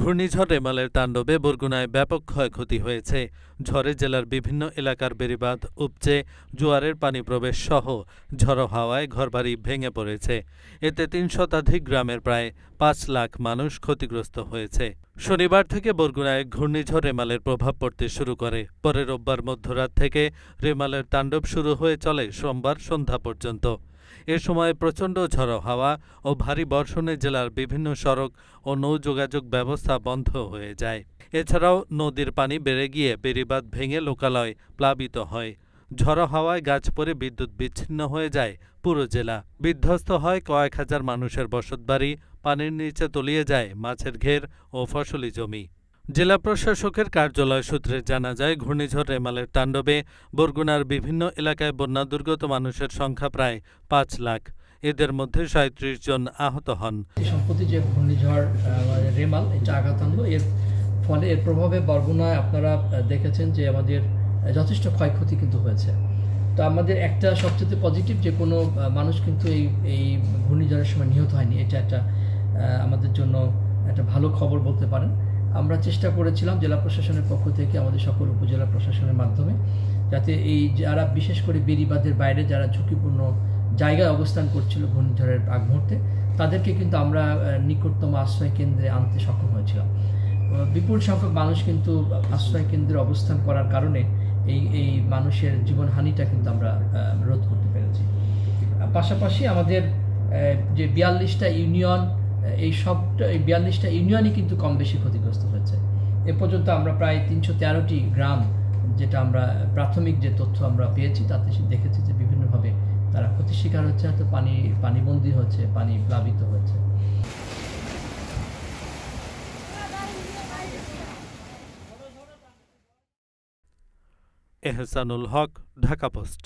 ঘূর্ণিঝড় রেমালের তাণ্ডবে বরগুনায় ব্যাপক ক্ষয়ক্ষতি হয়েছে। ঝড়ে জেলার বিভিন্ন এলাকার বেড়িবাঁধ উপচে জোয়ারের পানি প্রবেশ সহ ঝড়ো হাওয়ায় ঘরবাড়ি ভেঙে পড়েছে। এতে ৩ শতাধিক গ্রামের প্রায় ৫ লাখ মানুষ ক্ষতিগ্রস্ত হয়েছে। শনিবার থেকে বরগুনায় ঘূর্ণিঝড় রেমালের প্রভাব পড়তে শুরু করে। পরে রোববার মধ্যরাত থেকে রেমালের তাণ্ডব শুরু হয়ে চলে সোমবার সন্ধ্যা পর্যন্ত। এ সময় প্রচণ্ড ঝড়ো হাওয়া ও ভারী বর্ষণে জেলার বিভিন্ন সড়ক ও নৌ যোগাযোগ ব্যবস্থা বন্ধ হয়ে যায়। এছাড়াও নদীর পানি বেড়ে গিয়ে বেড়িবাঁধ ভেঙে লোকালয় প্লাবিত হয়। ঝড়ো হাওয়ায় গাছ পড়ে বিদ্যুৎ বিচ্ছিন্ন হয়ে যায় পুরো জেলা। বিধ্বস্ত হয় কয়েক হাজার মানুষের বসতবাড়ি, পানির নিচে তলিয়ে যায় মাছের ঘের ও ফসলি জমি। জেলা প্রশাসকের কার্যালয় সূত্রে জানা যায়, ঘূর্ণিঝড় রেমালের তাণ্ডবে বরগুনার বিভিন্ন এলাকায় বন্যা দুর্গত মানুষের সংখ্যা প্রায় ৫ লাখ। এদের মধ্যে ৩৭ জন আহত হন। সম্প্রতি যে ঘূর্ণিঝড় রেমাল এটা আঘাত আনলো, এর ফলে এর প্রভাবে বরগুনায় আপনারা দেখেছেন যে আমাদের যথেষ্ট ক্ষয়ক্ষতি কিন্তু হয়েছে। তো আমাদের একটা সবচেয়ে পজিটিভ যে কোনো মানুষ কিন্তু এই ঘূর্ণিঝড়ের সময় নিহত হয়নি। এটা একটা আমাদের জন্য একটা ভালো খবর বলতে পারেন। আমরা চেষ্টা করেছিলাম জেলা প্রশাসনের পক্ষ থেকে আমাদের সকল উপজেলা প্রশাসনের মাধ্যমে, যাতে এই যারা বিশেষ করে বেড়িবাঁধের বাইরে যারা ঝুঁকিপূর্ণ জায়গায় অবস্থান করছিল ঘূর্ণিঝড়ের আগ মুহূর্তে, তাদেরকে কিন্তু আমরা নিকটতম আশ্রয় কেন্দ্রে আনতে সক্ষম হয়েছিলাম। বিপুল সংখ্যক মানুষ কিন্তু আশ্রয় কেন্দ্রে অবস্থান করার কারণে এই মানুষের জীবনহানিটা কিন্তু আমরা রোধ করতে পেরেছি। পাশাপাশি আমাদের যে ৪২টা ইউনিয়ন, এই ৪২টা ইউনিয়নই কিন্তু কম বেশি ক্ষতিগ্রস্ত হয়েছে। এ পর্যন্ত আমরা প্রায় ৩১৩টি গ্রাম, যেটা আমরা প্রাথমিক যে তথ্য আমরা পেয়েছি তাতে দেখেছি যে বিভিন্নভাবে তারা ক্ষতির শিকার হচ্ছে, হয়তো পানিবন্দী হচ্ছে, পানি প্লাবিত হচ্ছে। এহসানুল হক, ঢাকা পোস্ট।